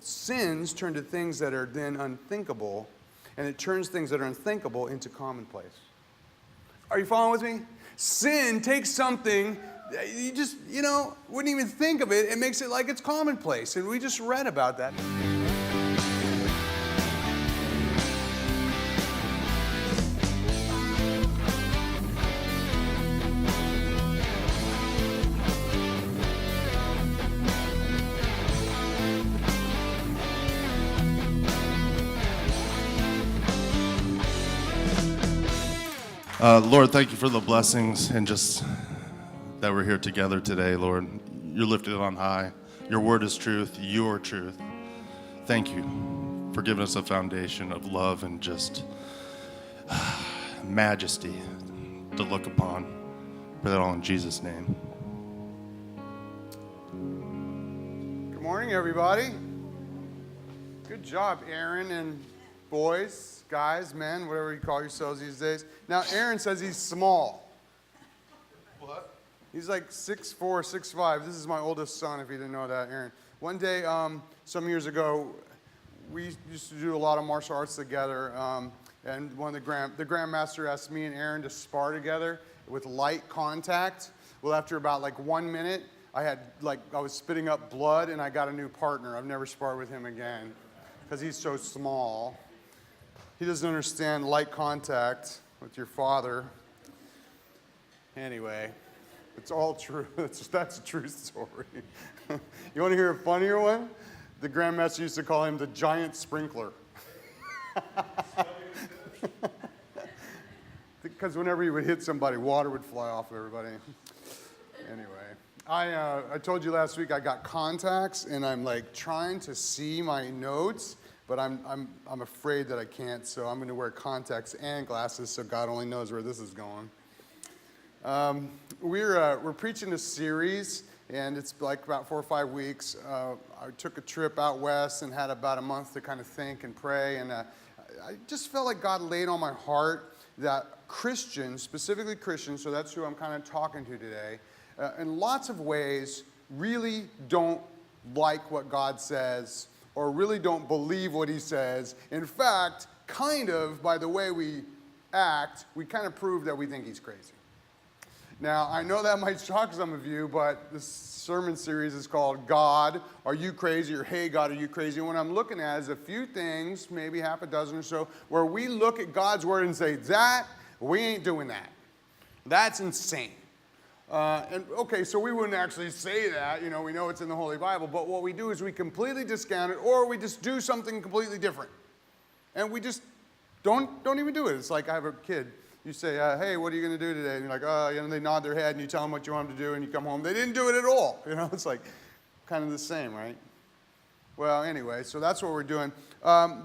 sins turn to things that are then unthinkable, and it turns things that are unthinkable into commonplace. Are you following with me? Sin takes something you just, wouldn't even think of it. It makes it like it's commonplace. And we just read about that. Lord, thank you for the blessings and just that we're here together today, Lord. You're lifted on high. Your word is truth. Your truth. Thank you for giving us a foundation of love and just majesty to look upon. Pray that all in Jesus' name. Good morning, everybody. Good job, Aaron and boys, guys, men, whatever you call yourselves these days. Now, Aaron says he's small. What? He's like 6'4", 6'5". This is my oldest son, if you didn't know that, Aaron. One day, some years ago, we used to do a lot of martial arts together, and one of the grandmaster asked me and Aaron to spar together with light contact. Well, after about 1 minute, I was spitting up blood, and I got a new partner. I've never sparred with him again because he's so small. He doesn't understand light contact with your father. Anyway, it's all true. That's a true story. You want to hear a funnier one? The grandmaster used to call him the giant sprinkler. Because whenever he would hit somebody, water would fly off of everybody. Anyway, I told you last week I got contacts, and I'm trying to see my notes. But I'm afraid that I can't, so I'm going to wear contacts and glasses, so God only knows where this is going. We're preaching a series, and it's about 4 or 5 weeks. I took a trip out west and had about a month to kind of think and pray, and I just felt like God laid on my heart that Christians, specifically Christians, so that's who I'm kind of talking to today, in lots of ways really don't like what God says or really don't believe what he says. In fact, kind of, by the way we act, we kind of prove that we think he's crazy. Now, I know that might shock some of you, but this sermon series is called God, Are You Crazy? Or Hey, God, Are You Crazy? And what I'm looking at is a few things, maybe half a dozen or so, where we look at God's word and say, we ain't doing that. That's insane. Okay, so we wouldn't actually say that, we know it's in the Holy Bible, but what we do is we completely discount it, or we just do something completely different. And we just don't even do it. It's like I have a kid. You say, hey, what are you going to do today? And you're like, they nod their head, and you tell them what you want them to do, and you come home. They didn't do it at all. It's like kind of the same, right? Well, anyway, so that's what we're doing.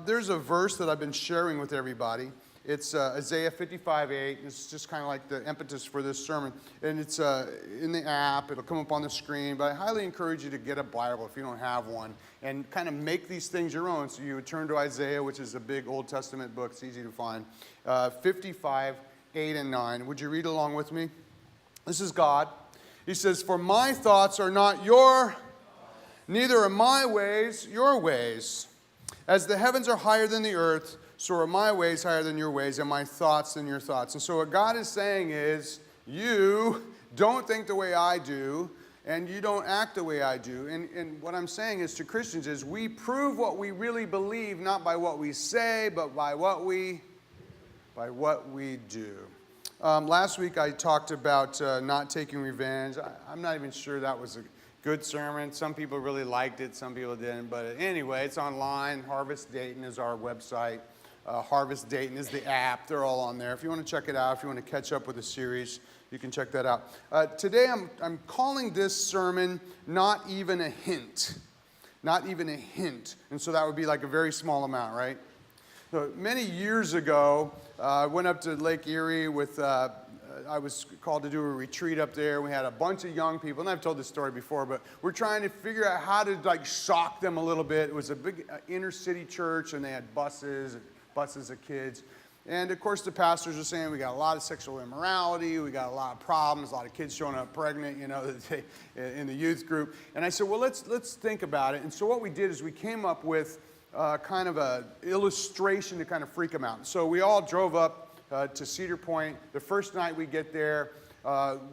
There's a verse that I've been sharing with everybody. It's Isaiah 55:8. It's just kind of like the impetus for this sermon. And it's in the app. It'll come up on the screen. But I highly encourage you to get a Bible if you don't have one and kind of make these things your own. So you would turn to Isaiah, which is a big Old Testament book. It's easy to find. 55:8 and 9. Would you read along with me? This is God. He says, "For my thoughts are not neither are my ways your ways. As the heavens are higher than the earth, so are my ways higher than your ways, and my thoughts than your thoughts." And so what God is saying is, you don't think the way I do, and you don't act the way I do. And what I'm saying is to Christians is we prove what we really believe, not by what we say, but by what we do. Last week I talked about not taking revenge. I'm not even sure that was a good sermon. Some people really liked it, some people didn't. But anyway, it's online. Harvest Dayton is our website. Harvest Dayton is the app. They're all on there. If you want to check it out, if you want to catch up with the series, you can check that out. Today I'm calling this sermon Not Even a Hint. Not even a hint. And so that would be like a very small amount, right? So many years ago, I went up to Lake Erie with, I was called to do a retreat up there. We had a bunch of young people, and I've told this story before, but we're trying to figure out how to shock them a little bit. It was a big inner city church, and they had buses of kids. And of course, the pastors are saying we got a lot of sexual immorality, we got a lot of problems, a lot of kids showing up pregnant, in the youth group. And I said, well, let's think about it. And so what we did is we came up with kind of an illustration to kind of freak them out. So we all drove up to Cedar Point. The first night we get there,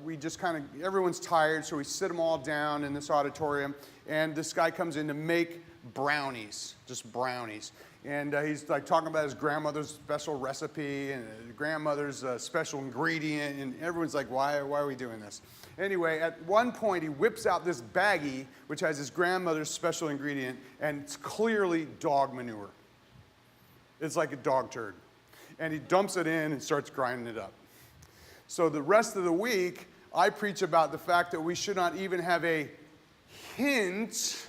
we just everyone's tired, so we sit them all down in this auditorium, and this guy comes in to make brownies, just brownies. And he's like talking about his grandmother's special recipe and his grandmother's special ingredient, and everyone's like, why are we doing this? Anyway, at one point he whips out this baggie, which has his grandmother's special ingredient, and it's clearly dog manure. It's like a dog turd. And he dumps it in and starts grinding it up. So the rest of the week, I preach about the fact that we should not even have a hint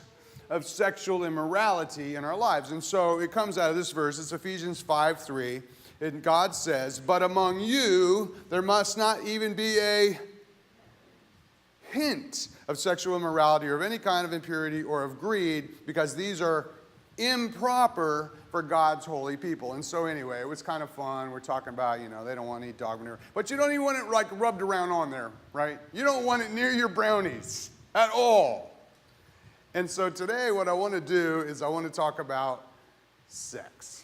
of sexual immorality in our lives. And so it comes out of this verse. It's Ephesians 5:3. And God says, but among you, there must not even be a hint of sexual immorality or of any kind of impurity or of greed, because these are improper for God's holy people. And so anyway, it was kind of fun. We're talking about, they don't want to eat dog manure. But you don't even want it like rubbed around on there, right? You don't want it near your brownies at all. And so today what I want to do is I want to talk about sex.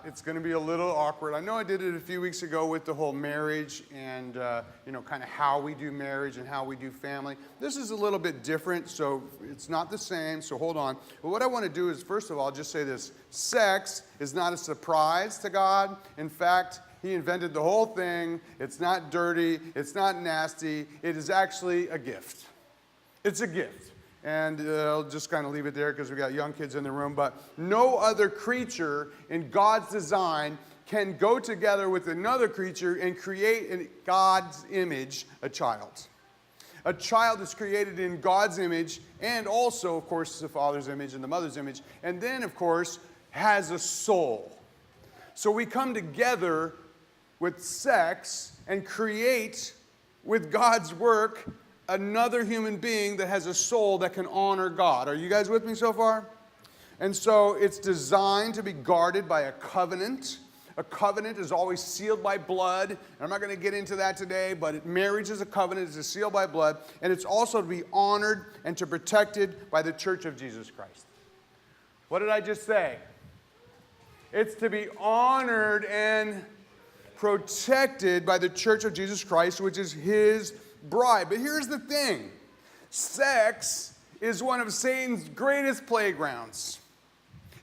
It's going to be a little awkward. I know I did it a few weeks ago with the whole marriage and, kind of how we do marriage and how we do family. This is a little bit different, so it's not the same, so hold on. But what I want to do is, first of all, just say this. Sex is not a surprise to God. In fact, He invented the whole thing. It's not dirty. It's not nasty. It is actually a gift. It's a gift. And I'll just kind of leave it there because we got young kids in the room. But no other creature in God's design can go together with another creature and create in God's image a child. A child is created in God's image and also, of course, the father's image and the mother's image. And then, of course, has a soul. So we come together with sex and create with God's work another human being that has a soul that can honor God. Are you guys with me so far? And so it's designed to be guarded by a covenant. A covenant is always sealed by blood. I'm not going to get into that today, but marriage is a covenant. It's sealed by blood. And it's also to be honored and to protected by the Church of Jesus Christ. What did I just say? It's to be honored and protected by the Church of Jesus Christ, which is His bride. But here's the thing. Sex is one of Satan's greatest playgrounds.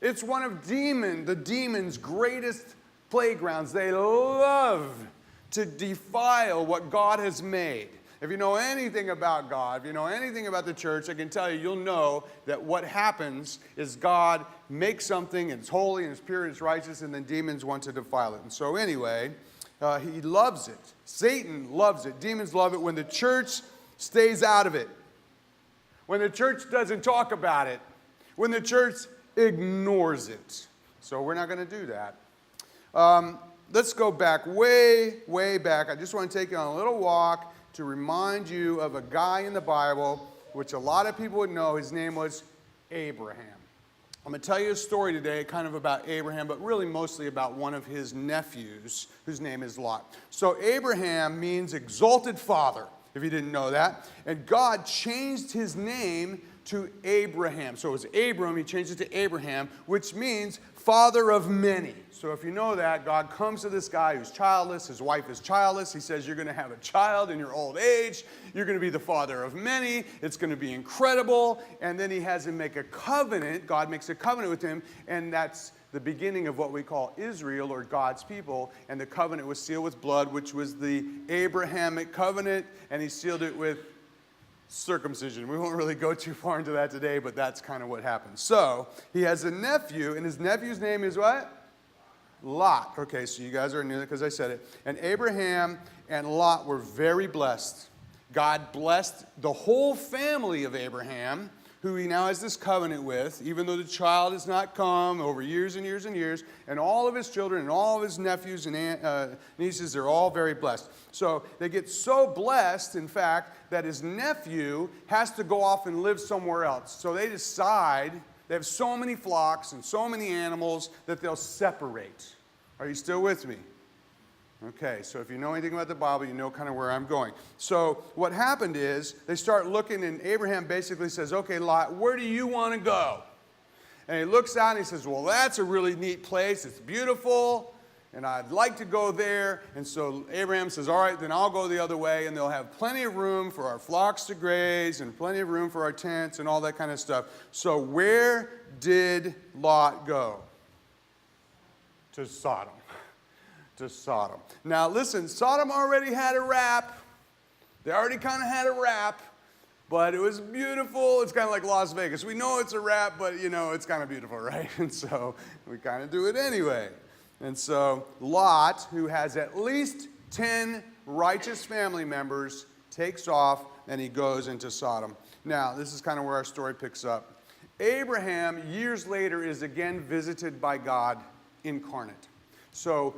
It's one of the demon's greatest playgrounds. They love to defile what God has made. If you know anything about God, if you know anything about the church, I can tell you, you'll know that what happens is God makes something, and it's holy, and it's pure, and it's righteous, and then demons want to defile it. And so anyway, he loves it. Satan loves it. Demons love it when the church stays out of it. When the church doesn't talk about it. When the church ignores it. So we're not going to do that. Let's go back, way, way back. I just want to take you on a little walk to remind you of a guy in the Bible, which a lot of people would know. His name was Abraham. I'm going to tell you a story today kind of about Abraham, but really mostly about one of his nephews, whose name is Lot. So Abraham means exalted father, if you didn't know that. And God changed his name to Abraham. So it was Abram, he changed it to Abraham, which means father of many. So if you know that, God comes to this guy who's childless, his wife is childless. He says, you're going to have a child in your old age. You're going to be the father of many. It's going to be incredible. And then he has him make a covenant. God makes a covenant with him, and that's the beginning of what we call Israel, or God's people. And the covenant was sealed with blood, which was the Abrahamic covenant, and he sealed it with circumcision. We won't really go too far into that today, but that's kind of what happened. So he has a nephew, and his nephew's name is what? Lot. Okay, so you guys are new because I said it. And Abraham and Lot were very blessed. God blessed the whole family of Abraham, who he now has this covenant with, even though the child has not come over years and years and years, and all of his children and all of his nephews and nieces, they're all very blessed. So they get so blessed, in fact, that his nephew has to go off and live somewhere else. So they decide, they have so many flocks and so many animals that they'll separate. Are you still with me? Okay, so if you know anything about the Bible, you know kind of where I'm going. So what happened is they start looking, and Abraham basically says, okay, Lot, where do you want to go? And he looks out and he says, well, that's a really neat place. It's beautiful, and I'd like to go there. And so Abraham says, all right, then I'll go the other way, and they'll have plenty of room for our flocks to graze and plenty of room for our tents and all that kind of stuff. So where did Lot go? To Sodom. To Sodom. Now listen, Sodom already had a rap. They already kind of had a rap, but it was beautiful. It's kind of like Las Vegas. We know it's a rap, but you know, it's kind of beautiful, right? And so we kind of do it anyway. And so Lot, who has at least 10 righteous family members, takes off and he goes into Sodom. Now, this is kind of where our story picks up. Abraham, years later, is again visited by God incarnate. So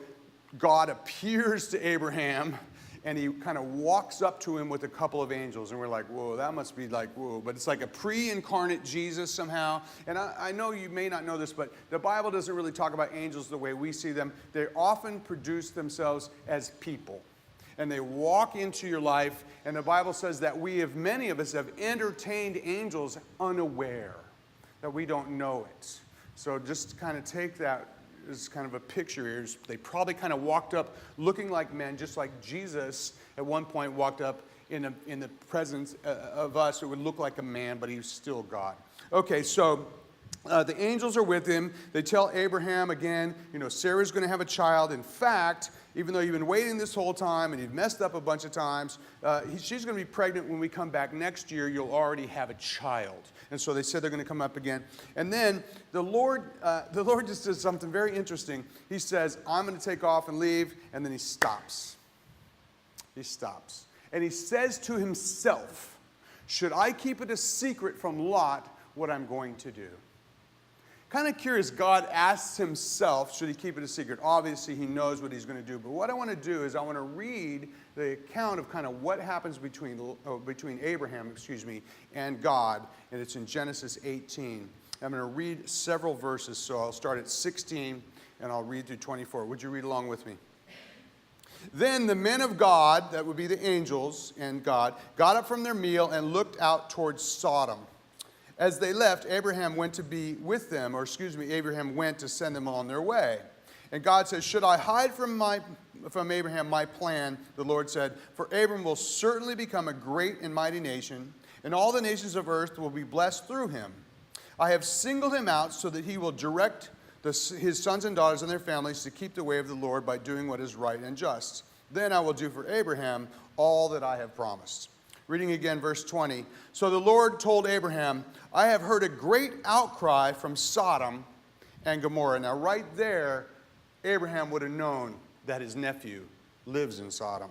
God appears to Abraham, and he kind of walks up to him with a couple of angels. And we're like, whoa, that must be like, whoa. But it's like a pre-incarnate Jesus somehow. And I know you may not know this, but the Bible doesn't really talk about angels the way we see them. They often produce themselves as people. And they walk into your life. And the Bible says that many of us have entertained angels unaware, that we don't know it. So just kind of take that is kind of a picture here. They probably kind of walked up looking like men, just like Jesus at one point walked up in the presence of us. It would look like a man, but he was still God. Okay, so the angels are with him. They tell Abraham again, you know, Sarah's going to have a child. In fact, even though you've been waiting this whole time and you've messed up a bunch of times, she's going to be pregnant when we come back next year. You'll already have a child. And so they said they're going to come up again. And then the Lord just does something very interesting. He says, I'm going to take off and leave. And then he stops. He stops. And he says to himself, should I keep it a secret from Lot what I'm going to do? Kind of curious, God asks himself, should he keep it a secret? Obviously, he knows what he's going to do. But what I want to do is I want to read the account of kind of what happens between Abraham, and God. And it's in Genesis 18. I'm going to read several verses. So I'll start at 16 and I'll read through 24. Would you read along with me? Then the men of God, that would be the angels and God, got up from their meal and looked out towards Sodom. As they left, Abraham went to be with them, Abraham went to send them on their way. And God says, should I hide from Abraham my plan? The Lord said, for Abram will certainly become a great and mighty nation, and all the nations of earth will be blessed through him. I have singled him out so that he will direct his sons and daughters and their families to keep the way of the Lord by doing what is right and just. Then I will do for Abraham all that I have promised. Reading again, verse 20. So the Lord told Abraham, I have heard a great outcry from Sodom and Gomorrah. Now, right there, Abraham would have known that his nephew lives in Sodom,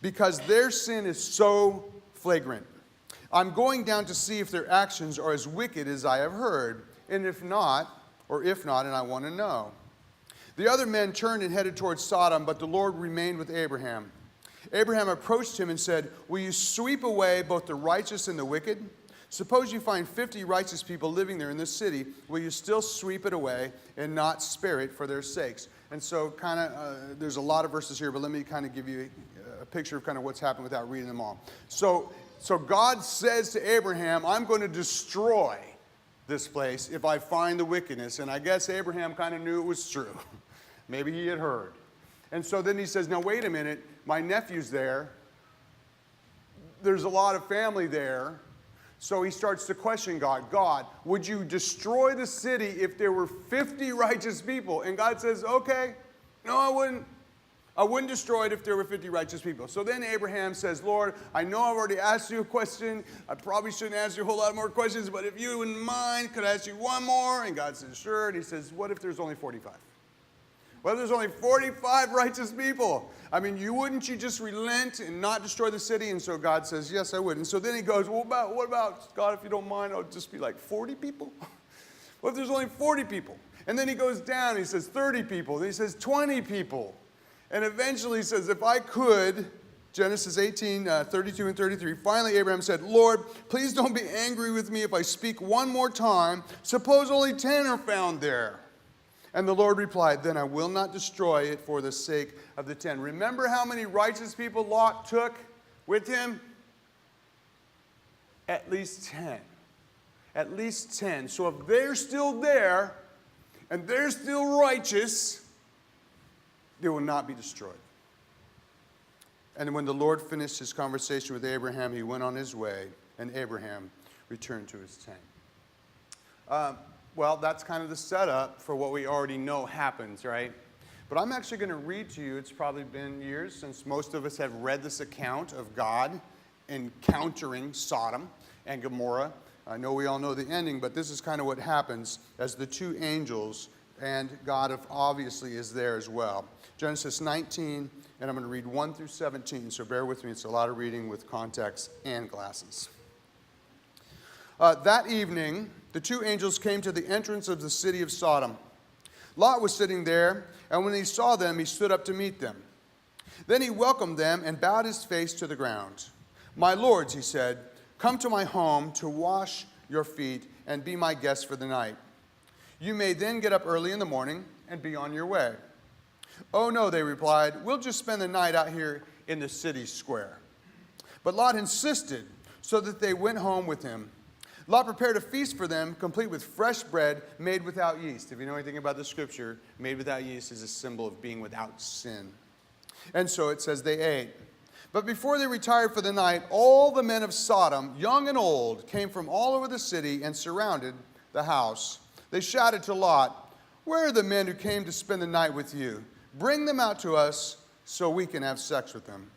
because their sin is so flagrant. I'm going down to see if their actions are as wicked as I have heard, and if not, and I want to know. The other men turned and headed towards Sodom, but the Lord remained with Abraham. Abraham approached him and said, will you sweep away both the righteous and the wicked? Suppose you find 50 righteous people living there in this city. Will you still sweep it away and not spare it for their sakes? And so there's a lot of verses here, but let me kind of give you a picture of kind of what's happened without reading them all. So God says to Abraham, I'm going to destroy this place if I find the wickedness. And I guess Abraham kind of knew it was true. Maybe he had heard. And so then he says, now wait a minute, my nephew's there. There's a lot of family there. So he starts to question God. God, would you destroy the city if there were 50 righteous people? And God says, okay, no, I wouldn't. I wouldn't destroy it if there were 50 righteous people. So then Abraham says, Lord, I know I've already asked you a question. I probably shouldn't ask you a whole lot more questions, but if you wouldn't mind, could I ask you one more? And God says, sure. And he says, what if there's only 45? Well, there's only 45 righteous people. I mean, wouldn't you just relent and not destroy the city? And so God says, yes, I would. And so then he goes, what about, God, if you don't mind, I'll just be like 40 people? What if there's only 40 people? And then he goes down, he says 30 people. Then he says 20 people. And eventually he says, if I could, Genesis 18, 32 and 33, finally Abraham said, Lord, please don't be angry with me if I speak one more time. Suppose only 10 are found there. And the Lord replied, then I will not destroy it for the sake of the 10. Remember how many righteous people Lot took with him? At least 10. At least 10. So if they're still there and they're still righteous, they will not be destroyed. And when the Lord finished his conversation with Abraham, he went on his way, and Abraham returned to his tent. Well, that's kind of the setup for what we already know happens, right? But I'm actually going to read to you, it's probably been years since most of us have read this account of God encountering Sodom and Gomorrah. I know we all know the ending, but this is kind of what happens as the two angels, and God obviously is there as well. Genesis 19, and I'm going to read 1 through 17, so bear with me. It's a lot of reading with context and glasses. That evening, the two angels came to the entrance of the city of Sodom. Lot was sitting there, and when he saw them, he stood up to meet them. Then he welcomed them and bowed his face to the ground. My lords, he said, come to my home to wash your feet and be my guests for the night. You may then get up early in the morning and be on your way. Oh, no, they replied, we'll just spend the night out here in the city square. But Lot insisted, so that they went home with him. Lot prepared a feast for them, complete with fresh bread made without yeast. If you know anything about the scripture, made without yeast is a symbol of being without sin. And so it says they ate. But before they retired for the night, all the men of Sodom, young and old, came from all over the city and surrounded the house. They shouted to Lot, where are the men who came to spend the night with you? Bring them out to us so we can have sex with them.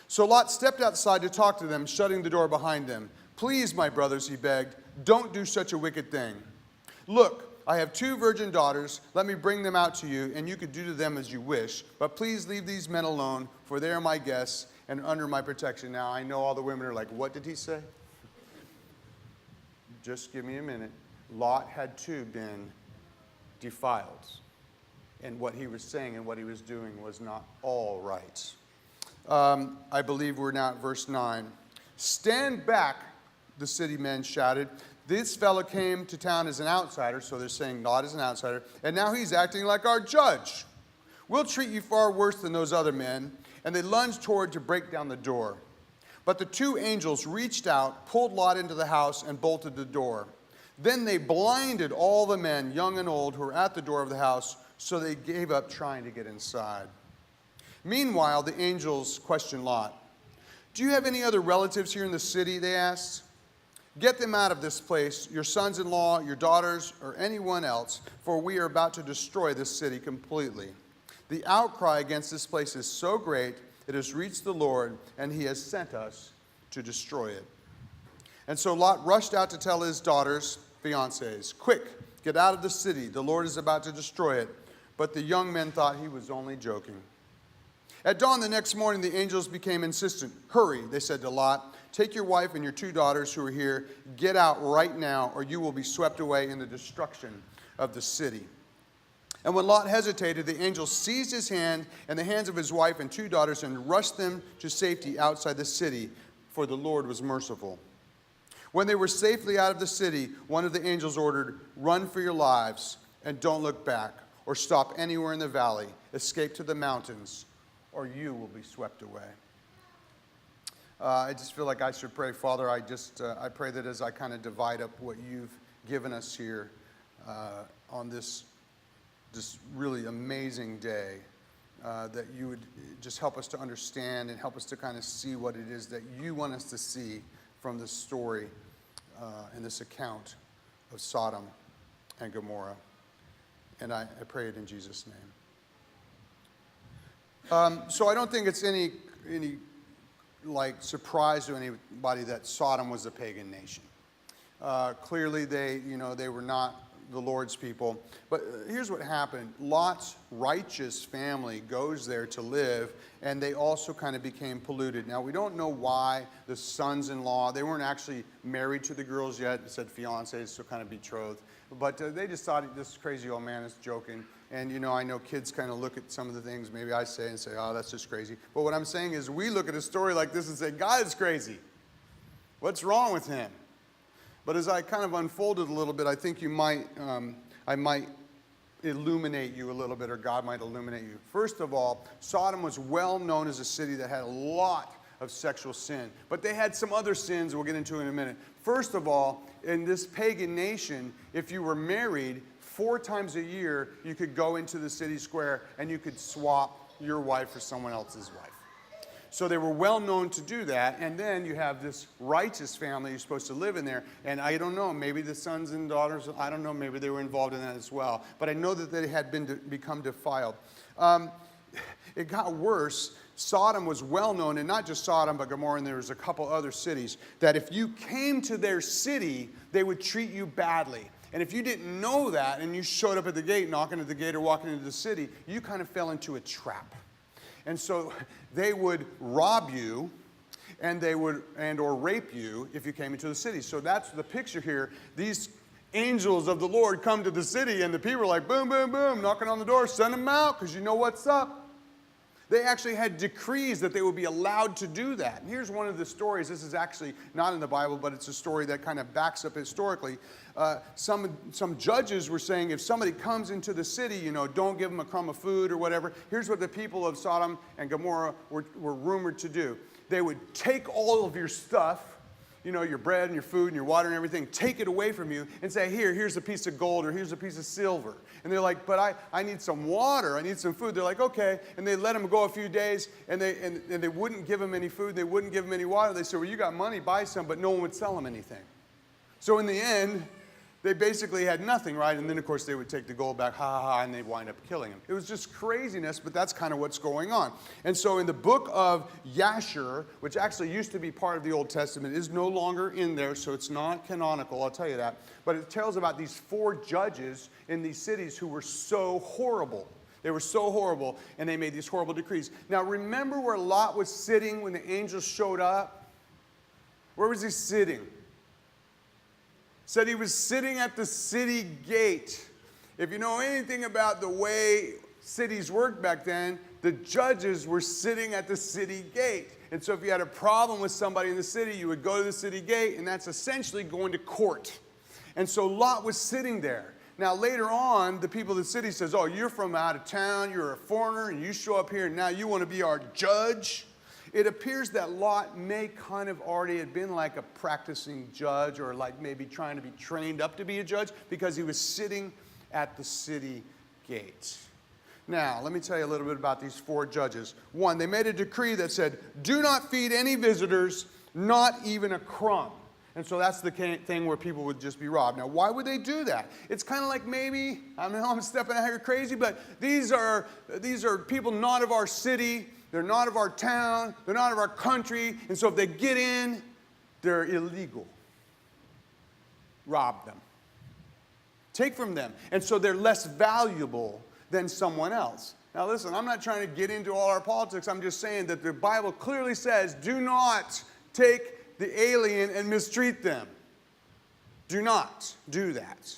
So Lot stepped outside to talk to them, shutting the door behind them. Please, my brothers, he begged, don't do such a wicked thing. Look, I have 2 virgin daughters. Let me bring them out to you, and you can do to them as you wish. But please leave these men alone, for they are my guests and under my protection. Now, I know all the women are like, what did he say? Just give me a minute. Lot had too been defiled. And what he was saying and what he was doing was not all right. I believe we're now at verse 9. Stand back, the city men shouted. This fellow came to town as an outsider, so they're saying Lot is an outsider, and now he's acting like our judge. We'll treat you far worse than those other men. And they lunged toward to break down the door. But the 2 angels reached out, pulled Lot into the house, and bolted the door. Then they blinded all the men, young and old, who were at the door of the house, so they gave up trying to get inside. Meanwhile, the angels questioned Lot. Do you have any other relatives here in the city, they asked. Get them out of this place, your sons-in-law, your daughters, or anyone else, for we are about to destroy this city completely. The outcry against this place is so great, it has reached the Lord, and he has sent us to destroy it. And so Lot rushed out to tell his daughters, fiancés, quick, get out of the city. The Lord is about to destroy it. But the young men thought he was only joking. At dawn the next morning, the angels became insistent. Hurry, they said to Lot. Take your wife and your 2 daughters who are here. Get out right now, or you will be swept away in the destruction of the city. And when Lot hesitated, the angels seized his hand and the hands of his wife and 2 daughters and rushed them to safety outside the city, for the Lord was merciful. When they were safely out of the city, one of the angels ordered, run for your lives and don't look back or stop anywhere in the valley. Escape to the mountains, or you will be swept away. I just feel like I should pray. Father, I pray that as I kind of divide up what you've given us here on this really amazing day, that you would just help us to understand and help us to kind of see what it is that you want us to see from this story and this account of Sodom and Gomorrah. And I pray it in Jesus' name. So I don't think it's any like surprise to anybody that Sodom was a pagan nation. Clearly they were not the Lord's people. But here's what happened. Lot's righteous family goes there to live, and they also kind of became polluted. Now, we don't know why the sons-in-law, they weren't actually married to the girls yet. It said fiancés, so kind of betrothed. But they just thought this crazy old man is joking. And, I know kids kind of look at some of the things maybe I say and say, oh, that's just crazy. But what I'm saying is we look at a story like this and say, God is crazy. What's wrong with him? But as I kind of unfolded a little bit, I think I might illuminate you a little bit, or God might illuminate you. First of all, Sodom was well known as a city that had a lot of sexual sin. But they had some other sins we'll get into in a minute. First of all, in this pagan nation, if you were married, 4 times a year, you could go into the city square and you could swap your wife for someone else's wife. So they were well known to do that. And then you have this righteous family who's supposed to live in there. And I don't know, maybe the sons and daughters, I don't know, maybe they were involved in that as well. But I know that they had become defiled. It got worse. Sodom was well known, and not just Sodom, but Gomorrah, and there was a couple other cities, that if you came to their city, they would treat you badly. And if you didn't know that, and you showed up at the gate, knocking at the gate or walking into the city, you kind of fell into a trap. And so they would rob you, and or rape you if you came into the city. So that's the picture here. These angels of the Lord come to the city, and the people are like, boom, boom, boom, knocking on the door, send them out, because you know what's up. They actually had decrees that they would be allowed to do that. And here's one of the stories. This is actually not in the Bible, but it's a story that kind of backs up historically. Some judges were saying if somebody comes into the city, don't give them a crumb of food or whatever. Here's what the people of Sodom and Gomorrah were rumored to do. They would take all of your stuff, your bread and your food and your water and everything, take it away from you and say, here's a piece of gold or here's a piece of silver. And they're like, but I need some water, I need some food. They're like, okay. And they let them go a few days, and they wouldn't give them any food, they wouldn't give them any water. They said, well, you got money, buy some, but no one would sell them anything. So in the end, they basically had nothing, right? And then, of course, they would take the gold back, and they'd wind up killing him. It was just craziness, but that's kind of what's going on. And so in the book of Yashar, which actually used to be part of the Old Testament, is no longer in there, so it's not canonical, I'll tell you that. But it tells about these 4 judges in these cities who were so horrible. They were so horrible, and they made these horrible decrees. Now, remember where Lot was sitting when the angels showed up? Where was he sitting? Said he was sitting at the city gate. If you know anything about the way cities worked back then, the judges were sitting at the city gate. And so if you had a problem with somebody in the city, you would go to the city gate, and that's essentially going to court. And so Lot was sitting there. Now later on, the people of the city says, oh, you're from out of town, you're a foreigner, and you show up here, and now you want to be our judge? It appears that Lot may kind of already had been like a practicing judge, or like maybe trying to be trained up to be a judge, because he was sitting at the city gate. Now, let me tell you a little bit about these 4 judges. 1, they made a decree that said, do not feed any visitors, not even a crumb. And so that's the thing where people would just be robbed. Now, why would they do that? It's kind of like maybe, I know I'm stepping out here crazy, but these are people not of our city. They're not of our town. They're not of our country. And so if they get in, they're illegal. Rob them. Take from them. And so they're less valuable than someone else. Now listen, I'm not trying to get into all our politics. I'm just saying that the Bible clearly says, do not take the alien and mistreat them. Do not do that.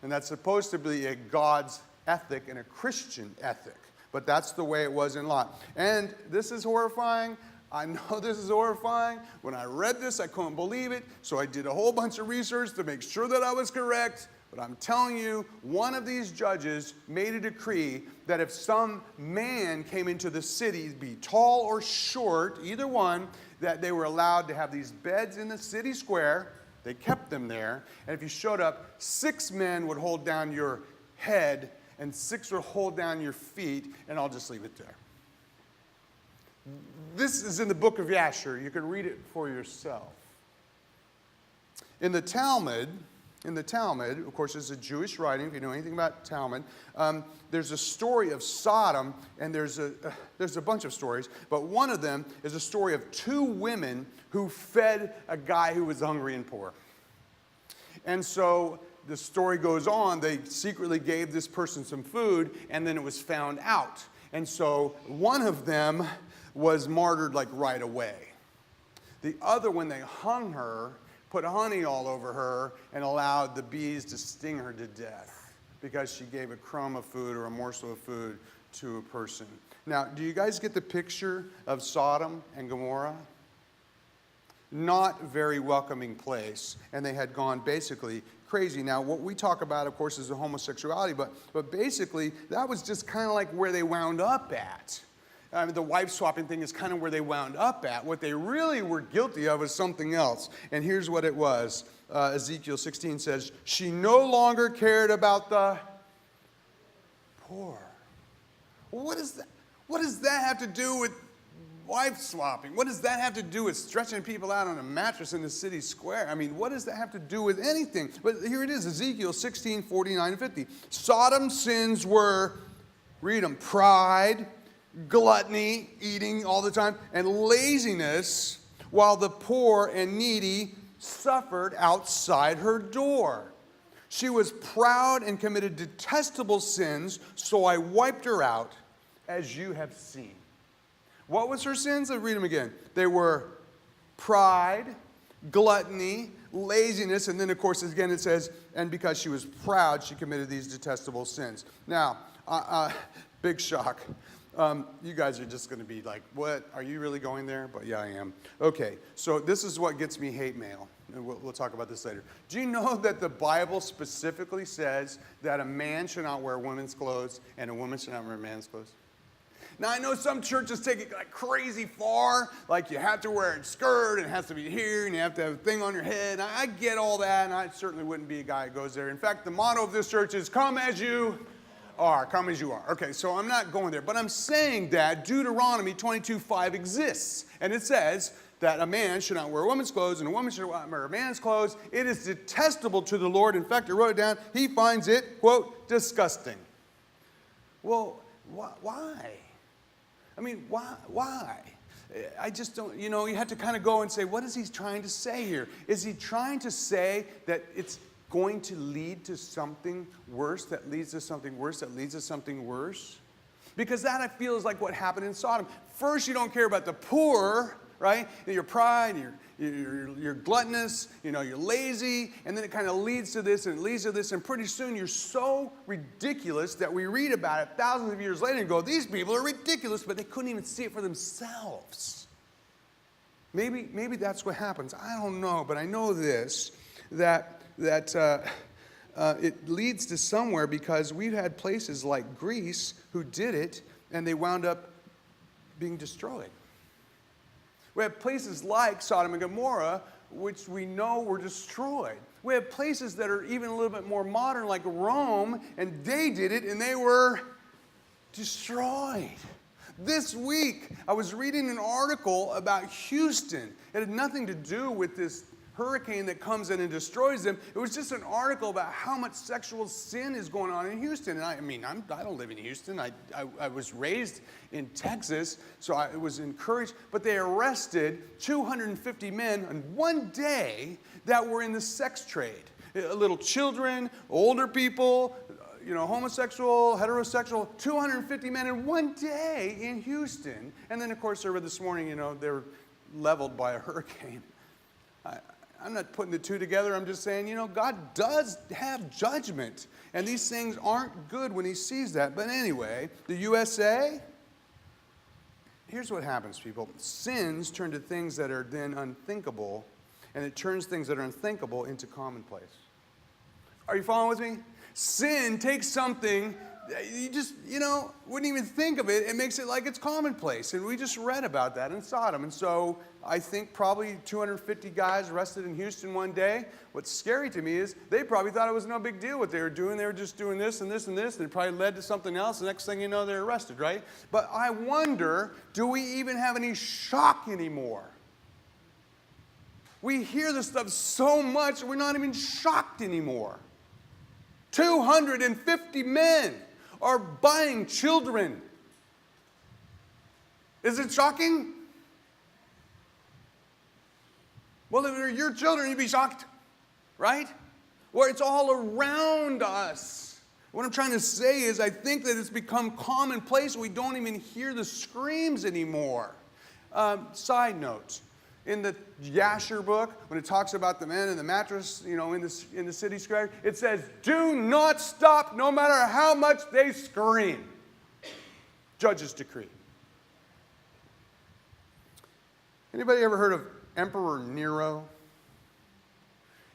And that's supposed to be a God's ethic and a Christian ethic. But that's the way it was in Lot. And this is horrifying. I know this is horrifying. When I read this, I couldn't believe it. So I did a whole bunch of research to make sure that I was correct. But I'm telling you, one of these judges made a decree that if some man came into the city, be tall or short, either one, that they were allowed to have these beds in the city square. They kept them there. And if you showed up, 6 men would hold down your head, and 6 would hold down your feet, and I'll just leave it there. This is in the book of Yashar. You can read it for yourself. In the Talmud, of course, it's a Jewish writing, if you know anything about Talmud, there's a story of Sodom, and there's a bunch of stories, but one of them is a story of 2 women who fed a guy who was hungry and poor. And so the story goes on, they secretly gave this person some food, and then it was found out. And so one of them was martyred like right away. The other, when they hung her, put honey all over her and allowed the bees to sting her to death because she gave a crumb of food or a morsel of food to a person. Now, do you guys get the picture of Sodom and Gomorrah? not very welcoming place, and they had gone basically crazy. Now, what we talk about, of course, is the homosexuality, but basically, that was just kind of like where they wound up at. I mean, the wife swapping thing is kind of where they wound up at. What they really were guilty of was something else, and here's what it was. Ezekiel 16 says, she no longer cared about the poor. What does that have to do with wife swapping? What does that have to do with stretching people out on a mattress in the city square? I mean, what does that have to do with anything? But here it is, Ezekiel 16, 49 and 50. Sodom's sins were, read them, pride, gluttony, eating all the time, and laziness, while the poor and needy suffered outside her door. She was proud and committed detestable sins, so I wiped her out, as you have seen. What was her sins? Let's read them again. They were pride, gluttony, laziness, and then, of course, again it says, and because she was proud, she committed these detestable sins. Now, big shock. You guys are just going to be like, what? Are you really going there? But yeah, I am. Okay, so this is what gets me hate mail. And we'll talk about this later. Do you know that the Bible specifically says that a man should not wear women's clothes and a woman should not wear man's clothes? Now, I know some churches take it like crazy far, like you have to wear a skirt and it has to be here and you have to have a thing on your head. I get all that, and I certainly wouldn't be a guy who goes there. In fact, the motto of this church is, come as you are, come as you are. Okay, so I'm not going there, but I'm saying that Deuteronomy 22:5 exists, and it says that a man should not wear a woman's clothes and a woman should not wear a man's clothes. It is detestable to the Lord. In fact, I wrote it down. He finds it, quote, disgusting. Well, why? I mean, why? I just don't, you have to kind of go and say, what is he trying to say here? Is he trying to say that it's going to lead to something worse, that leads to something worse, that leads to something worse? Because that, I feel, is like what happened in Sodom. First, you don't care about the poor, right? Your pride, you're gluttonous, you're lazy, and then it kind of leads to this, and it leads to this, and pretty soon you're so ridiculous that we read about it thousands of years later and go, these people are ridiculous, but they couldn't even see it for themselves. Maybe that's what happens. I don't know, but I know this, that it leads to somewhere, because we've had places like Greece who did it, and they wound up being destroyed. We have places like Sodom and Gomorrah, which we know were destroyed. We have places that are even a little bit more modern, like Rome, and they did it, and they were destroyed. This week, I was reading an article about Houston. It had nothing to do with this hurricane that comes in and destroys them. It was just an article about how much sexual sin is going on in Houston. And I don't live in Houston. I was raised in Texas, so I was encouraged. But they arrested 250 men in one day that were in the sex trade. Little children, older people, homosexual, heterosexual, 250 men in one day in Houston. And then, of course, this morning, they were leveled by a hurricane. I'm not putting the two together. I'm just saying, God does have judgment. And these things aren't good when he sees that. But anyway, the USA, here's what happens, people. Sins turn to things that are then unthinkable, and it turns things that are unthinkable into commonplace. Are you following with me? Sin takes something you just, wouldn't even think of it. It makes it like it's commonplace. And we just read about that in Sodom. And so I think probably 250 guys arrested in Houston one day. What's scary to me is they probably thought it was no big deal what they were doing. They were just doing this and this and this. And it probably led to something else. The next thing you know, they're arrested, right? But I wonder, do we even have any shock anymore? We hear this stuff so much, we're not even shocked anymore. 250 men are buying children. Is it shocking? Well, if they're your children, you'd be shocked, right? Well, it's all around us. What I'm trying to say is I think that it's become commonplace. We don't even hear the screams anymore. Side note. In the Yasher book, when it talks about the men in the mattress, in the city square, it says, do not stop no matter how much they scream. Judge's decree. Anybody ever heard of Emperor Nero?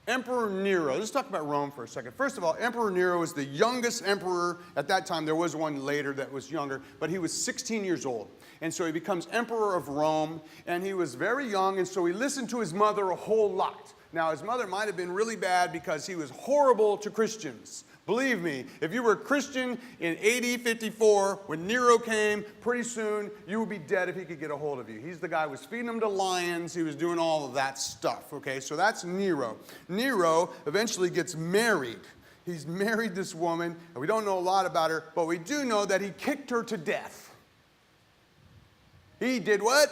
Emperor Nero. Let's talk about Rome for a second. First of all, Emperor Nero was the youngest emperor at that time. There was one later that was younger, but he was 16 years old. And so he becomes emperor of Rome, and he was very young, and so he listened to his mother a whole lot. Now, his mother might have been really bad because he was horrible to Christians. Believe me, if you were a Christian in AD 54, when Nero came, pretty soon you would be dead if he could get a hold of you. He's the guy who was feeding them to lions. He was doing all of that stuff, okay? So that's Nero. Nero eventually gets married. He's married this woman, and we don't know a lot about her, but we do know that he kicked her to death. He did what?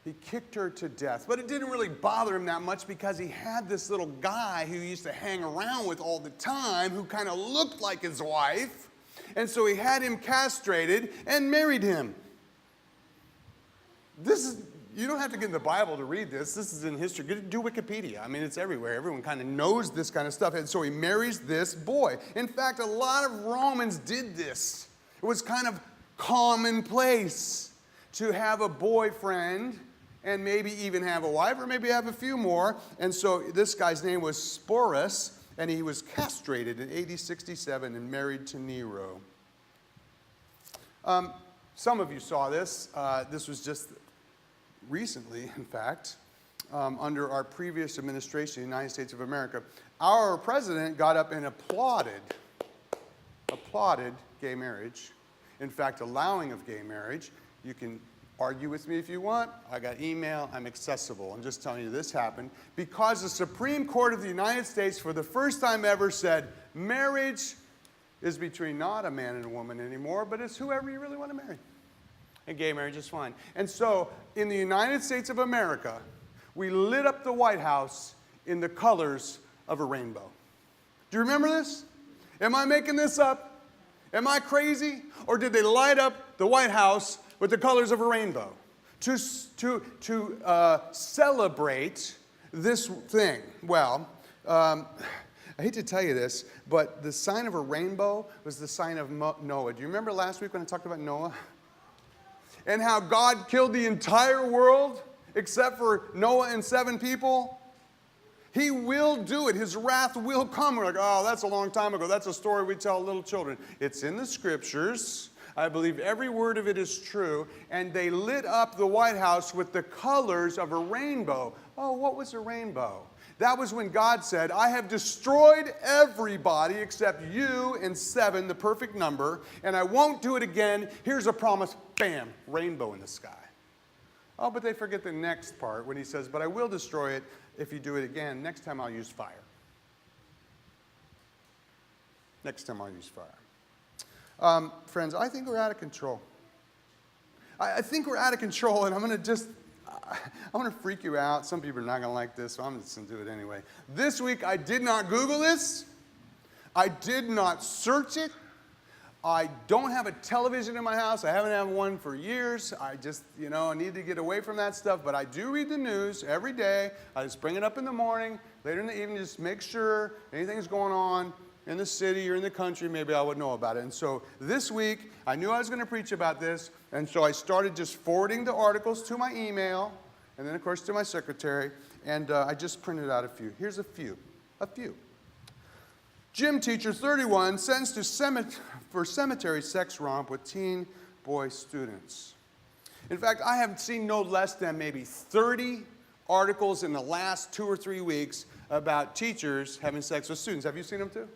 He kicked her to death. But it didn't really bother him that much because he had this little guy who he used to hang around with all the time who kind of looked like his wife. And so he had him castrated and married him. You don't have to get in the Bible to read this. This is in history. Do Wikipedia. I mean, it's everywhere. Everyone kind of knows this kind of stuff. And so he marries this boy. In fact, a lot of Romans did this. It was kind of commonplace to have a boyfriend and maybe even have a wife, or maybe have a few more. And so this guy's name was Sporus, and he was castrated in AD 67 and married to Nero. Some of you saw this. This was just recently, in fact, under our previous administration in the United States of America. Our president got up and applauded gay marriage. In fact, allowing of gay marriage. You can argue with me if you want. I got email. I'm accessible. I'm just telling you this happened because the Supreme Court of the United States, for the first time ever, said marriage is between not a man and a woman anymore, but it's whoever you really want to marry. And gay marriage is fine. And so in the United States of America, we lit up the White House in the colors of a rainbow. Do you remember this? Am I making this up? Am I crazy? Or did they light up the White House with the colors of a rainbow to celebrate this thing? Well, I hate to tell you this, but the sign of a rainbow was the sign of Noah. Do you remember last week when I talked about Noah? And how God killed the entire world except for Noah and 7 people? He will do it. His wrath will come. We're like, oh, that's a long time ago. That's a story we tell little children. It's in the scriptures. I believe every word of it is true. And they lit up the White House with the colors of a rainbow. Oh, what was a rainbow? That was when God said, I have destroyed everybody except you and 7, the perfect number, and I won't do it again. Here's a promise. Bam, rainbow in the sky. Oh, but they forget the next part when he says, but I will destroy it if you do it again. Next time I'll use fire. Next time I'll use fire. Friends, I think we're out of control. I think we're out of control, and I'm going to freak you out. Some people are not going to like this, so I'm just going to do it anyway. This week, I did not Google this. I did not search it. I don't have a television in my house. I haven't had one for years. I just, I need to get away from that stuff. But I do read the news every day. I just bring it up in the morning, later in the evening, just make sure anything's going on in the city or in the country, maybe I would know about it. And so this week, I knew I was going to preach about this, and so I started just forwarding the articles to my email, and then, of course, to my secretary, and I just printed out a few. Here's a few. Gym teacher 31 sentenced for cemetery sex romp with teen boy students. In fact, I have seen no less than maybe 30 articles in the last 2 or 3 weeks about teachers having sex with students. Have you seen them too?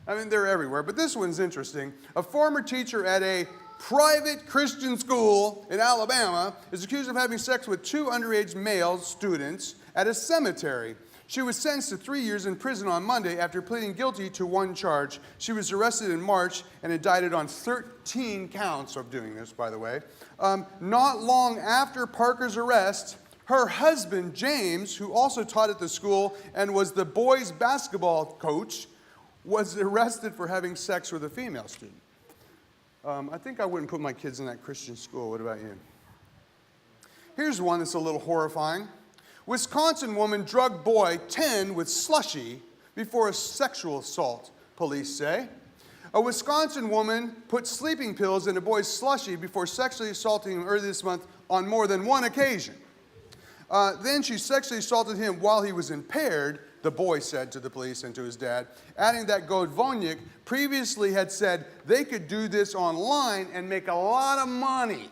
I mean, they're everywhere, but this one's interesting. A former teacher at a private Christian school in Alabama is accused of having sex with 2 underage male students at a cemetery. She was sentenced to 3 years in prison on Monday after pleading guilty to 1 charge. She was arrested in March and indicted on 13 counts of doing this, by the way. Not long after Parker's arrest, her husband, James, who also taught at the school and was the boys' basketball coach, was arrested for having sex with a female student. I think I wouldn't put my kids in that Christian school. What about you? Here's one that's a little horrifying. Wisconsin woman drugged boy 10 with slushie before a sexual assault, police say. A Wisconsin woman put sleeping pills in a boy's slushie before sexually assaulting him earlier this month on more than 1 occasion. Then she sexually assaulted him while he was impaired, the boy said to the police and to his dad, adding that Godvonyuk previously had said they could do this online and make a lot of money.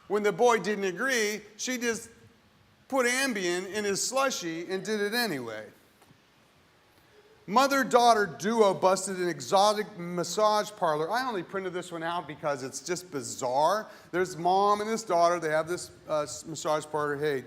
When the boy didn't agree, she just put Ambien in his slushie and did it anyway. Mother-daughter duo busted an exotic massage parlor. I only printed this one out because it's just bizarre. There's mom and this daughter. They have this massage parlor. Hey,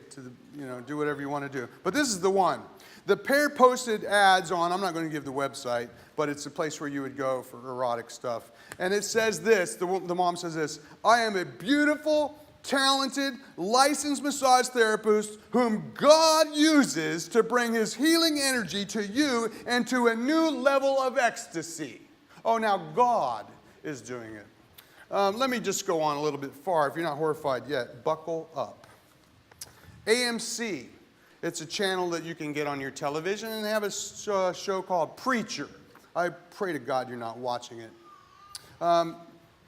do whatever you want to do. But this is the one. The pair posted ads on, I'm not going to give the website, but it's a place where you would go for erotic stuff. And it says this, the mom says this, I am a beautiful, talented, licensed massage therapist whom God uses to bring his healing energy to you and to a new level of ecstasy. Oh, now God is doing it. Let me just go on a little bit far. If you're not horrified yet, buckle up. AMC. It's a channel that you can get on your television, and they have a show called Preacher. I pray to God you're not watching it.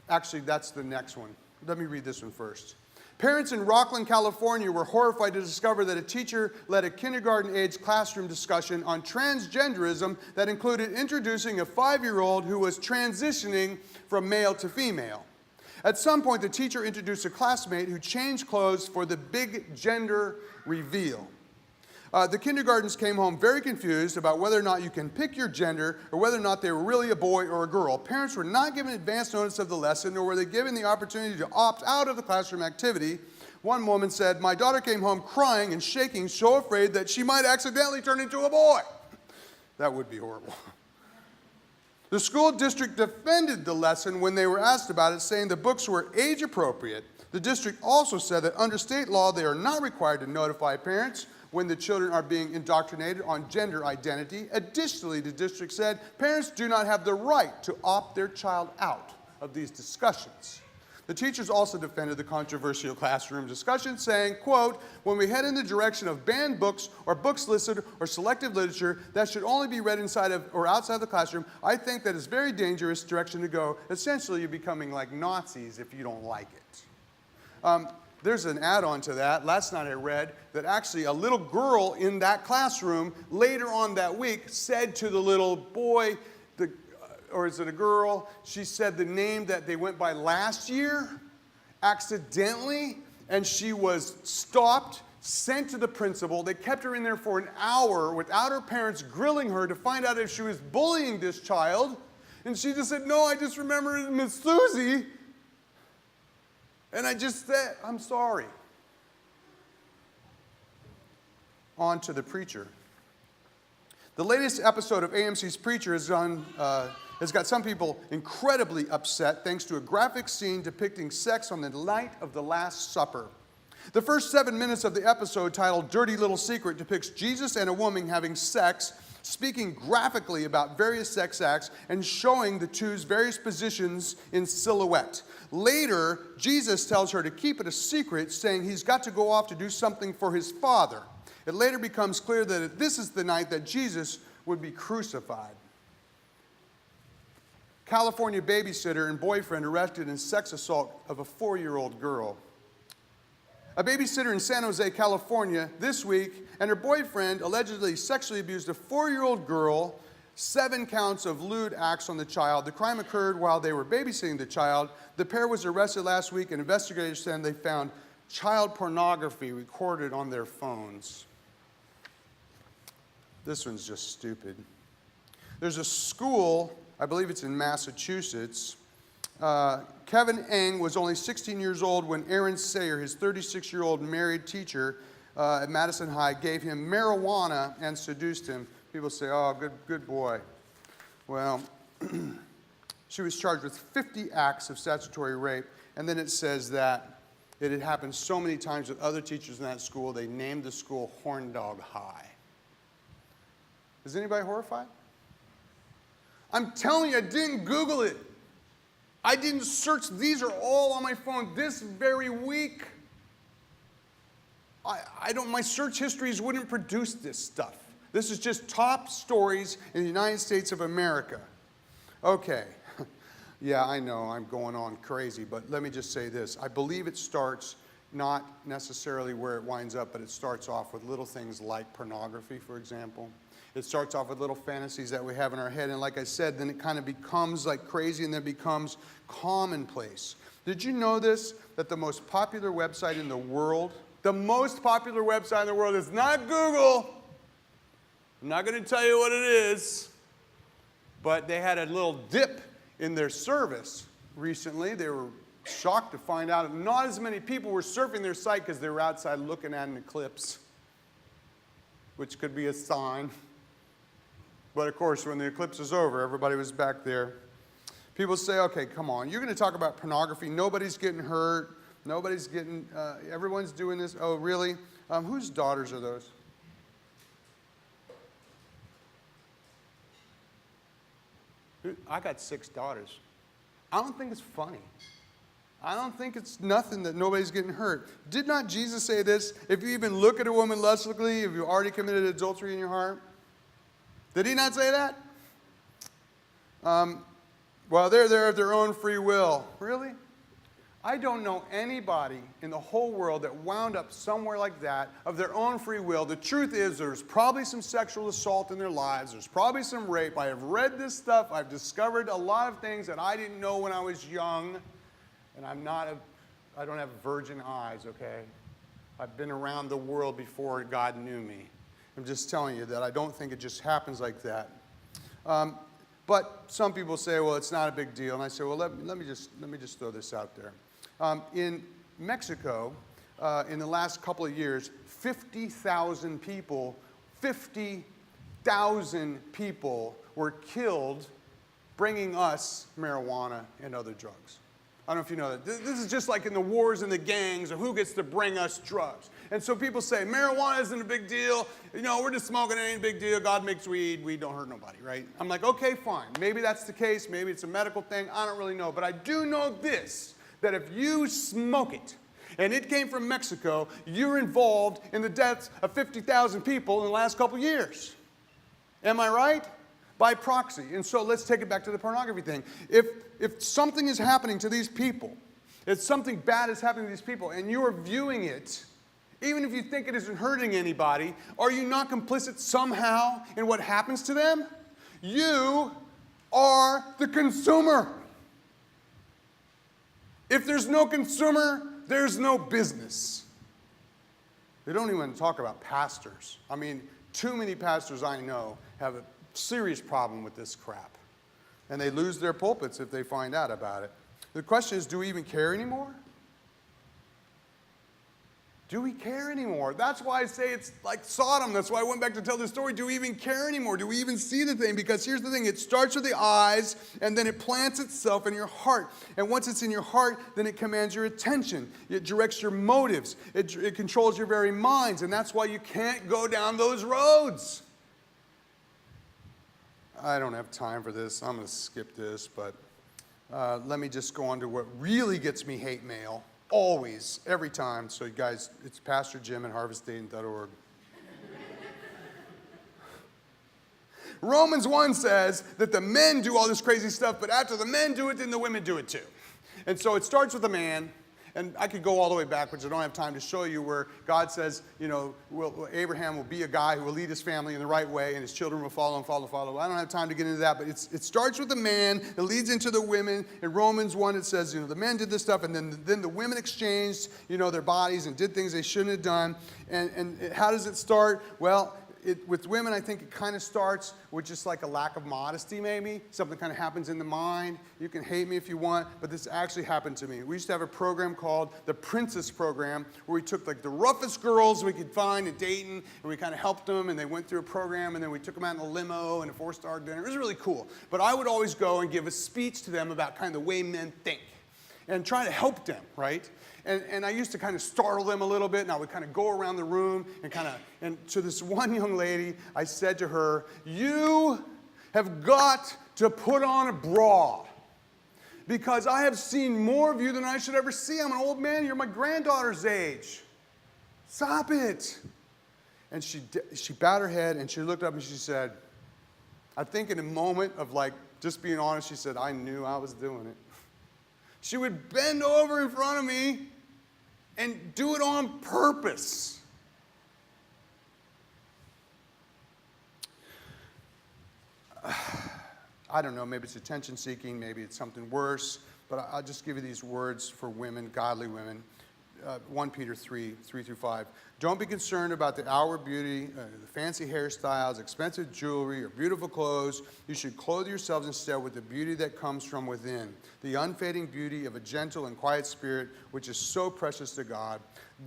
Actually, that's the next one. Let me read this one first. Parents in Rockland, California were horrified to discover that a teacher led a kindergarten-age classroom discussion on transgenderism that included introducing a 5-year-old who was transitioning from male to female. At some point, the teacher introduced a classmate who changed clothes for the big gender reveal. The kindergartens came home very confused about whether or not you can pick your gender or whether or not they were really a boy or a girl. Parents were not given advance notice of the lesson, nor were they given the opportunity to opt out of the classroom activity. One woman said, my daughter came home crying and shaking, so afraid that she might accidentally turn into a boy. That would be horrible. The school district defended the lesson when they were asked about it, saying the books were age appropriate. The district also said that under state law, they are not required to notify parents when the children are being indoctrinated on gender identity. Additionally, the district said parents do not have the right to opt their child out of these discussions. The teachers also defended the controversial classroom discussion, saying, quote, when we head in the direction of banned books or books listed or selective literature that should only be read inside of or outside the classroom, I think that is a very dangerous direction to go. Essentially, you're becoming like Nazis if you don't like it. There's an add-on to that. Last night I read that actually a little girl in that classroom later on that week said to the little boy, or is it a girl? She said the name that they went by last year accidentally, and she was stopped, sent to the principal. They kept her in there for an hour without her parents grilling her to find out if she was bullying this child. And she just said, no, I just remember Miss Susie. And I just said, I'm sorry. On to the Preacher. The latest episode of AMC's Preacher has got some people incredibly upset thanks to a graphic scene depicting sex on the night of the Last Supper. The first 7 minutes of the episode, titled Dirty Little Secret, depicts Jesus and a woman having sex, speaking graphically about various sex acts and showing the two's various positions in silhouette. Later, Jesus tells her to keep it a secret, saying he's got to go off to do something for his Father. It later becomes clear that this is the night that Jesus would be crucified. California babysitter and boyfriend arrested in sex assault of a 4-year-old girl. A babysitter in San Jose, California this week and her boyfriend allegedly sexually abused a 4-year-old girl, 7 counts of lewd acts on the child. The crime occurred while they were babysitting the child. The pair was arrested last week, and investigators said they found child pornography recorded on their phones. This one's just stupid. There's a school, I believe it's in Massachusetts. Kevin Eng was only 16 years old when Aaron Sayer, his 36-year-old married teacher at Madison High, gave him marijuana and seduced him. People say, oh, good boy. Well, she was charged with 50 acts of statutory rape, and then it says that it had happened so many times with other teachers in that school, they named the school Horn Dog High. Is anybody horrified? I'm telling you, I didn't Google it. I didn't search. These are all on my phone this very week. My search histories wouldn't produce this stuff. This is just top stories in the United States of America. Okay. Yeah, I know I'm going on crazy, but let me just say this. I believe it starts not necessarily where it winds up, but it starts off with little things like pornography, for example. It starts off with little fantasies that we have in our head, and like I said, then it kind of becomes like crazy and then becomes commonplace. Did you know this? That the most popular website in the world, is not Google. I'm not going to tell you what it is, but they had a little dip in their service recently. They were shocked to find out not as many people were surfing their site because they were outside looking at an eclipse, which could be a sign. But of course, when the eclipse is over, everybody was back there. People say, okay, come on, you're going to talk about pornography. Nobody's getting hurt. Nobody's getting, everyone's doing this. Oh, really? Whose daughters are those? I got 6 daughters. I don't think it's funny. I don't think it's nothing that nobody's getting hurt. Did not Jesus say this? If you even look at a woman lustfully, have you already committed adultery in your heart? Did he not say that? Well, they're there of their own free will. Really? I don't know anybody in the whole world that wound up somewhere like that of their own free will. The truth is there's probably some sexual assault in their lives. There's probably some rape. I have read this stuff. I've discovered a lot of things that I didn't know when I was young. And I don't have virgin eyes, okay? I've been around the world before God knew me. I'm just telling you that I don't think it just happens like that. But some people say, well, it's not a big deal. And I say, well, let me just throw this out there. In Mexico, in the last couple of years, 50,000 people were killed bringing us marijuana and other drugs. I don't know if you know that. This is just like in the wars and the gangs of who gets to bring us drugs. And so people say, marijuana isn't a big deal. You know, we're just smoking, it ain't a big deal. God makes weed. Weed don't hurt nobody, right? I'm like, okay, fine. Maybe that's the case. Maybe it's a medical thing. I don't really know. But I do know this, that if you smoke it, and it came from Mexico, you're involved in the deaths of 50,000 people in the last couple years. Am I right? By proxy. And so let's take it back to the pornography thing. If something is happening to these people, if something bad is happening to these people, and you are viewing it, even if you think it isn't hurting anybody, are you not complicit somehow in what happens to them? You are the consumer. If there's no consumer, there's no business. They don't even talk about pastors. I mean, too many pastors I know have a serious problem with this crap. And they lose their pulpits if they find out about it. The question is, do we even care anymore? Do we care anymore? That's why I say it's like Sodom. That's why I went back to tell the story. Do we even care anymore? Do we even see the thing? Because here's the thing. It starts with the eyes, and then it plants itself in your heart. And once it's in your heart, then it commands your attention. It directs your motives. It controls your very minds. And that's why you can't go down those roads. I don't have time for this. I'm going to skip this. But let me just go on to what really gets me hate mail. Always, every time. So you guys, it's Pastor Jim at harvestdayton.org. Romans 1 says that the men do all this crazy stuff, but after the men do it, then the women do it too. And so it starts with the man, and I could go all the way backwards. I don't have time to show you where God says, you know, Abraham will be a guy who will lead his family in the right way, and his children will follow and follow. I don't have time to get into that, but it starts with the man. It leads into the women. In Romans 1, it says, you know, the men did this stuff, and then the women exchanged, you know, their bodies and did things they shouldn't have done. And how does it start? Well, with women, I think it kind of starts with just like a lack of modesty, maybe. Something kind of happens in the mind. You can hate me if you want, but this actually happened to me. We used to have a program called the Princess Program, where we took like the roughest girls we could find in Dayton, and we kind of helped them, and they went through a program, and then we took them out in a limo and a 4-star dinner. It was really cool. But I would always go and give a speech to them about kind of the way men think and try to help them, right? And I used to kind of startle them a little bit, and I would kind of go around the room and to this one young lady, I said to her, you have got to put on a bra, because I have seen more of you than I should ever see. I'm an old man. You're my granddaughter's age. Stop it. And she bowed her head, and she looked up, and she said, I think in a moment of like just being honest, she said, I knew I was doing it. She would bend over in front of me and do it on purpose. I don't know, maybe it's attention seeking, maybe it's something worse, but I'll just give you these words for women, godly women. 1 Peter 3:3-5. Don't be concerned about the outward beauty, the fancy hairstyles, expensive jewelry, or beautiful clothes. You should clothe yourselves instead with the beauty that comes from within, the unfading beauty of a gentle and quiet spirit, which is so precious to God.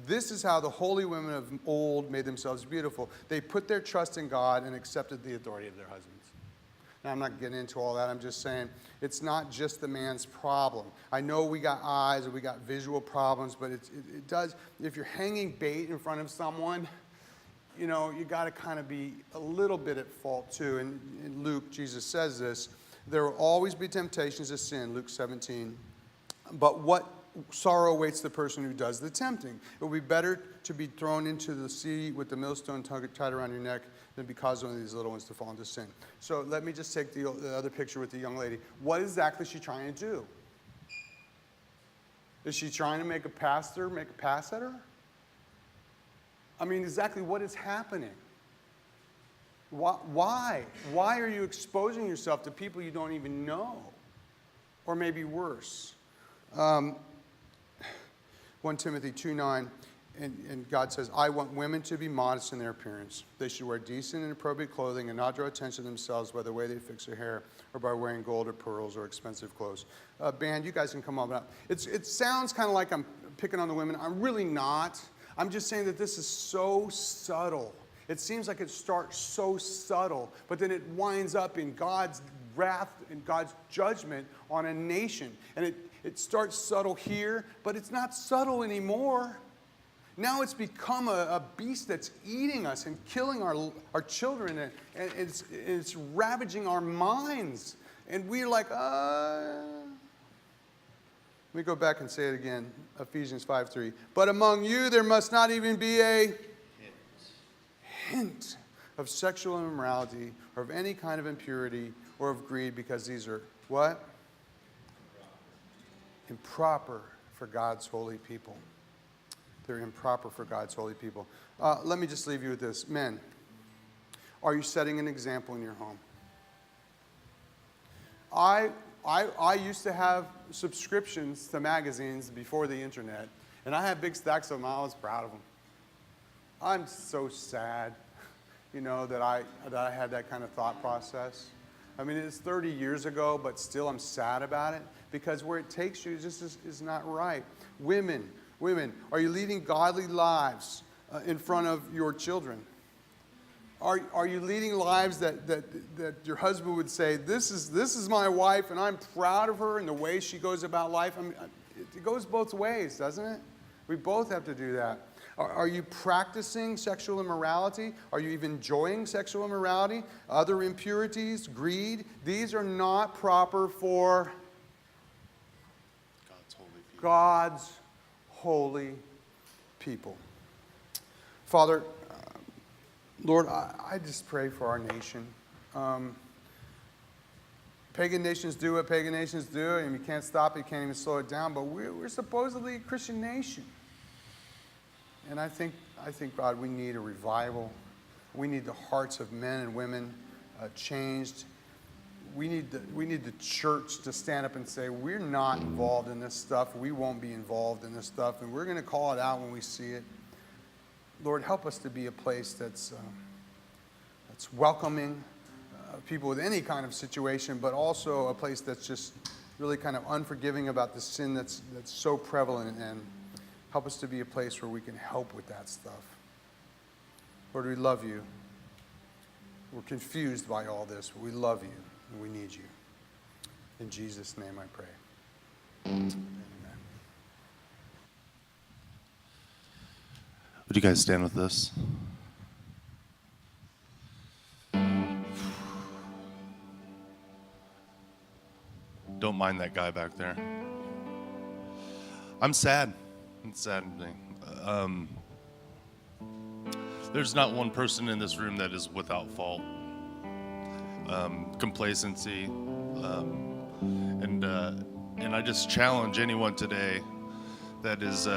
This is how the holy women of old made themselves beautiful. They put their trust in God and accepted the authority of their husbands. Now, I'm not getting into all that. I'm just saying it's not just the man's problem. I know we got eyes and we got visual problems, but it does. If you're hanging bait in front of someone, you know, you got to kind of be a little bit at fault too. And in Luke, Jesus says this, there will always be temptations to sin, Luke 17. But what sorrow awaits the person who does the tempting? It will be better to be thrown into the sea with the millstone tied around your neck than be caused one of these little ones to fall into sin. So let me just take the other picture with the young lady. What exactly is she trying to do? Is she trying to make a pass at her? I mean, exactly what is happening? Why? Why are you exposing yourself to people you don't even know? Or maybe worse. 1 Timothy 2:9, and God says, I want women to be modest in their appearance. They should wear decent and appropriate clothing and not draw attention to themselves by the way they fix their hair or by wearing gold or pearls or expensive clothes. Band, you guys can come up. It sounds kind of like I'm picking on the women. I'm really not. I'm just saying that this is so subtle. It seems like it starts so subtle, but then it winds up in God's wrath and God's judgment on a nation. And it starts subtle here, but it's not subtle anymore. Now it's become a beast that's eating us and killing our children, and it's ravaging our minds. And we're like, Let me go back and say it again, Ephesians 5:3. But among you there must not even be a hint of sexual immorality or of any kind of impurity or of greed, because these are what? Improper for God's holy people. They're improper for God's holy people. Let me just leave you with this. Men, are you setting an example in your home? I used to have subscriptions to magazines before the internet, and I had big stacks of them. I was proud of them. I'm so sad, you know, that I had that kind of thought process. I mean, it's 30 years ago, but still I'm sad about it, because where it takes you just is not right. Women, are you leading godly lives in front of your children? Are you leading lives that your husband would say, this is my wife, and I'm proud of her and the way she goes about life? I mean, it goes both ways, doesn't it? We both have to do that. Are you practicing sexual immorality? Are you even enjoying sexual immorality? Other impurities, greed? These are not proper for God's holy people. Father, Lord, I just pray for our nation. Pagan nations do what pagan nations do, and you can't stop it, you can't even slow it down, but we're supposedly a Christian nation. And I think, God, we need a revival. We need the hearts of men and women changed. We need the church to stand up and say, we're not involved in this stuff. We won't be involved in this stuff. And we're going to call it out when we see it. Lord, help us to be a place that's welcoming people with any kind of situation, but also a place that's just really kind of unforgiving about the sin that's so prevalent, and help us to be a place where we can help with that stuff. Lord, we love you. We're confused by all this, but we love you and we need you. In Jesus' name I pray. Amen. Would you guys stand with this? Don't mind that guy back there. I'm sad. It's saddening. There's not one person in this room that is without fault. Complacency. And I just challenge anyone today that is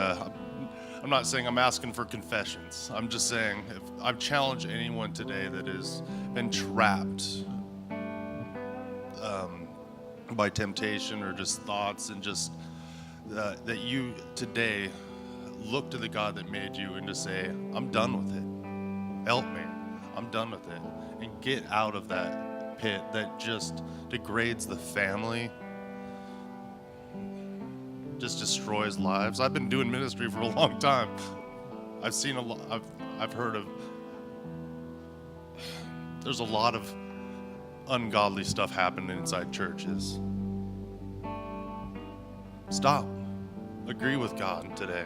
I'm not saying I'm asking for confessions. I'm just saying if I've challenged anyone today that has been trapped by temptation or just thoughts, and just that you today look to the God that made you and just say, I'm done with it. Help me. I'm done with it. And get out of that pit that just degrades the family, just destroys lives. I've been doing ministry for a long time. I've seen a lot, I've heard of, there's a lot of ungodly stuff happening inside churches. Stop. Agree with God today.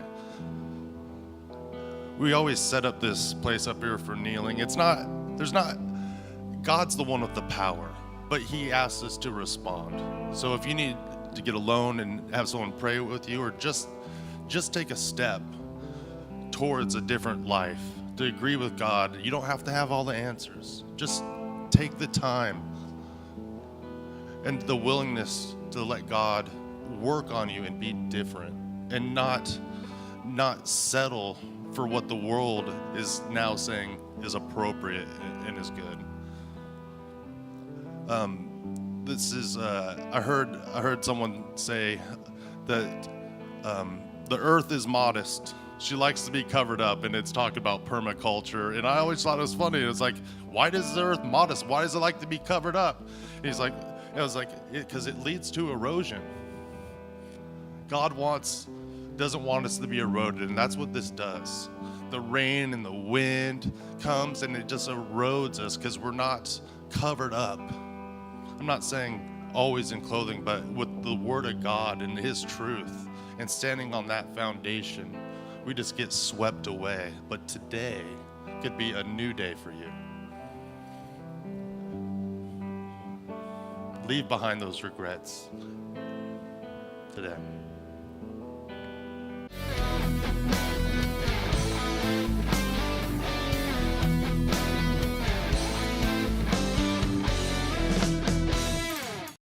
We always set up this place up here for kneeling. God's the one with the power, but he asks us to respond. So if you need to get alone and have someone pray with you, or just take a step towards a different life, to agree with God, you don't have to have all the answers. Just take the time and the willingness to let God work on you and be different, and not settle for what the world is now saying is appropriate and is good. I heard someone say that the earth is modest. She likes to be covered up, and it's talking about permaculture. And I always thought it was funny. It was like, why does the earth modest? Why does it like to be covered up? And he's like, because it leads to erosion. God doesn't want us to be eroded, and that's what this does. The rain and the wind comes, and it just erodes us because we're not covered up. I'm not saying always in clothing, but with the Word of God and His truth, and standing on that foundation, we just get swept away. But today could be a new day for you. Leave behind those regrets today.